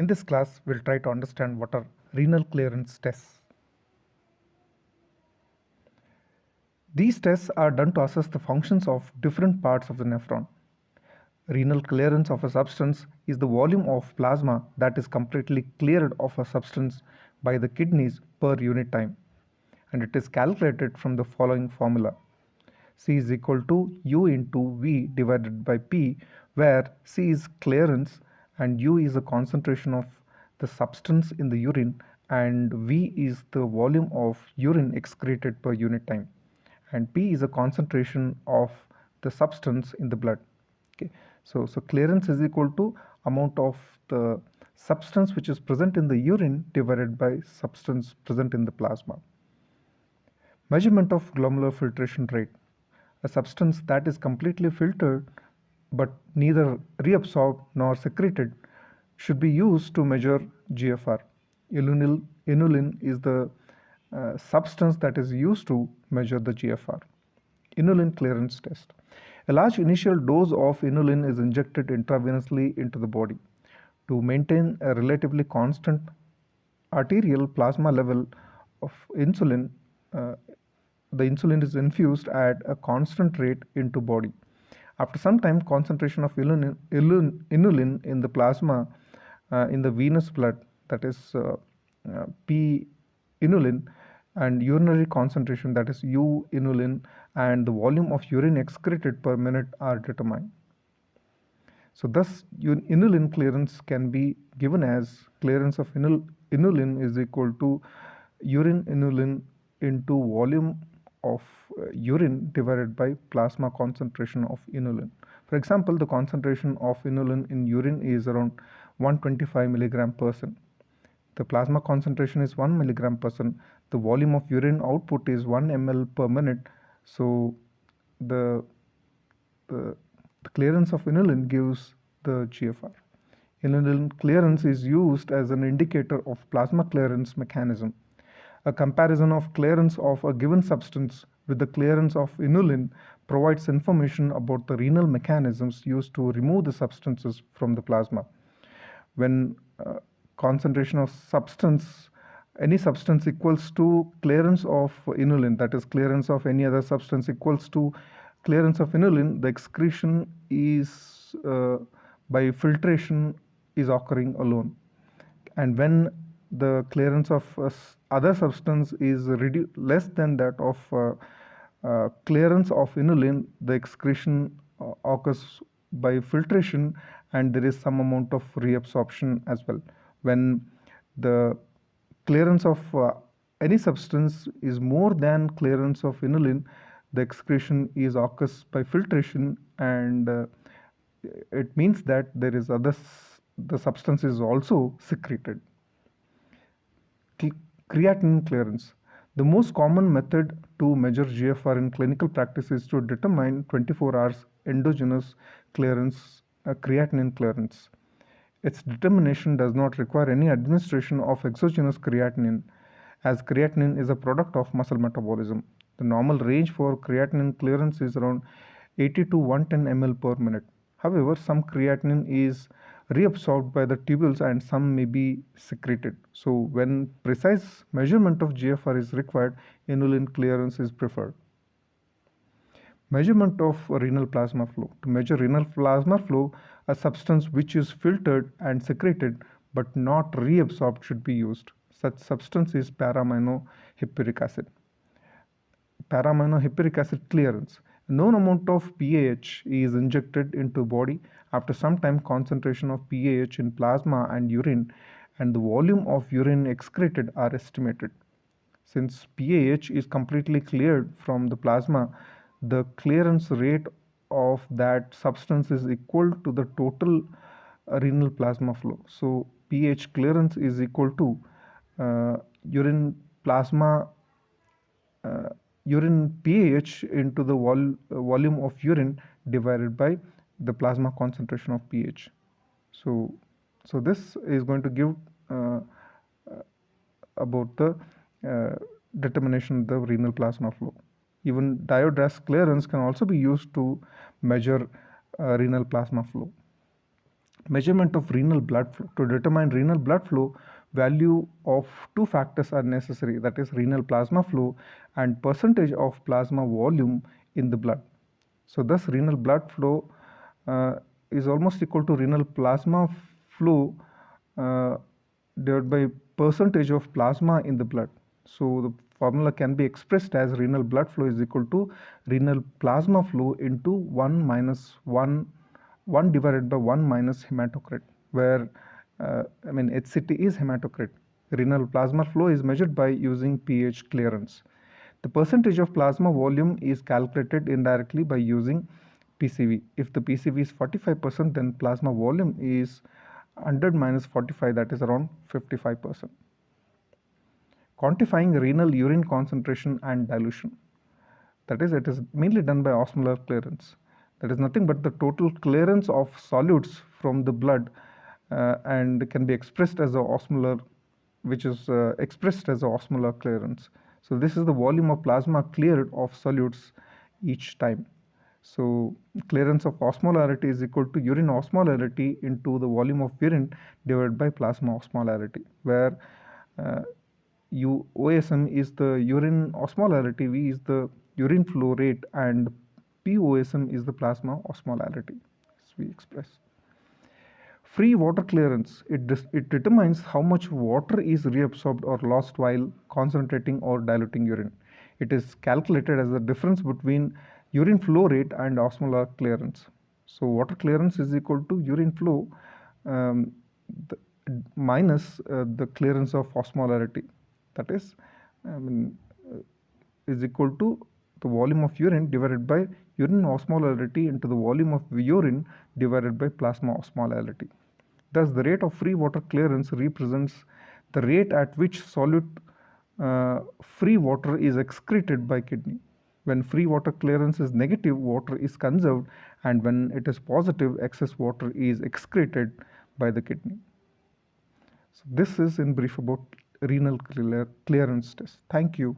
In this class, we'll try to understand what are renal clearance tests. These tests are done to assess the functions of different parts of the nephron. Renal clearance of a substance is the volume of plasma that is completely cleared of a substance by the kidneys per unit time, and it is calculated from the following formula. C is equal to U into V divided by P, where C is clearance and U is the concentration of the substance in the urine and V is the volume of urine excreted per unit time, and P is a concentration of the substance in the blood. Okay, so clearance is equal to amount of the substance which is present in the urine divided by substance present in the plasma. Measurement of glomerular filtration rate. A substance that is completely filtered but neither reabsorbed nor secreted should be used to measure GFR. Inulin is the substance that is used to measure the GFR. Inulin clearance test. A large initial dose of inulin is injected intravenously into the body. To maintain a relatively constant arterial plasma level of insulin, the insulin is infused at a constant rate into body. After some time, concentration of inulin in the plasma in the venous blood, that is P inulin, and urinary concentration, that is U inulin, and the volume of urine excreted per minute are determined. So thus inulin clearance can be given as clearance of inulin is equal to urine inulin into volume of urine divided by plasma concentration of inulin. For example, the concentration of inulin in urine is around 125 milligram per cent. The plasma concentration is 1 milligram per cent. The volume of urine output is 1 ml per minute. So the clearance of inulin gives the GFR. Inulin clearance is used as an indicator of plasma clearance mechanism. A comparison of clearance of a given substance with the clearance of inulin provides information about the renal mechanisms used to remove the substances from the plasma. When concentration of any substance equals to clearance of inulin, that is clearance of any other substance equals to clearance of inulin, the excretion is by filtration is occurring alone. And when the clearance of other substance is less than that of clearance of inulin, the excretion occurs by filtration and there is some amount of reabsorption as well. When the clearance of any substance is more than clearance of inulin, the excretion is occurs by filtration, and it means that there is the substance is also secreted. Creatinine clearance. The most common method to measure GFR in clinical practice is to determine 24 hours endogenous clearance, creatinine clearance. Its determination does not require any administration of exogenous creatinine, as creatinine is a product of muscle metabolism. The normal range for creatinine clearance is around 80 to 110 ml per minute. However, some creatinine is reabsorbed by the tubules and some may be secreted. So when precise measurement of GFR is required, inulin clearance is preferred. Measurement of renal plasma flow. To measure renal plasma flow, a substance which is filtered and secreted but not reabsorbed should be used. Such substance is para-aminohippuric acid. Para-aminohippuric acid clearance. A known amount of PAH is injected into body. After some time, concentration of PAH in plasma and urine and the volume of urine excreted are estimated. Since PAH is completely cleared from the plasma, the clearance rate of that substance is equal to the total renal plasma flow. So pH clearance is equal to urine pH into the volume of urine divided by the plasma concentration of pH. So this is going to give about the determination of the renal plasma flow. Even diode clearance can also be used to measure renal plasma flow. Measurement of renal blood flow. To determine renal blood flow, value of two factors are necessary, that is renal plasma flow and percentage of plasma volume in the blood. So thus renal blood flow uh, is almost equal to renal plasma flow uh, divided by percentage of plasma in the blood. So the formula can be expressed as renal blood flow is equal to renal plasma flow into 1 minus 1 divided by 1 minus hematocrit, where HCT is hematocrit. Renal plasma flow is measured by using pH clearance. The percentage of plasma volume is calculated indirectly by using PCV. If the PCV is 45%, then plasma volume is 100 minus 45, that is around 55%. Quantifying renal urine concentration and dilution. That is, it is mainly done by osmolar clearance. That is nothing but the total clearance of solutes from the blood and can be expressed as a osmolar, which is expressed as a osmolar clearance. So this is the volume of plasma cleared of solutes each time. So clearance of osmolarity is equal to urine osmolarity into the volume of urine divided by plasma osmolarity, where uh, OSM is the urine osmolarity, V is the urine flow rate, and POSM is the plasma osmolarity, as we express. Free water clearance, it determines how much water is reabsorbed or lost while concentrating or diluting urine. It is calculated as the difference between urine flow rate and osmolar clearance. So water clearance is equal to urine flow um, the, minus the clearance of osmolarity. That is, I mean, is equal to the volume of urine divided by urine osmolarity into the volume of urine divided by plasma osmolarity. Thus, the rate of free water clearance represents the rate at which solute free water is excreted by kidney. When free water clearance is negative, water is conserved, and when it is positive, excess water is excreted by the kidney. So this is in brief about renal clearance test. Thank you.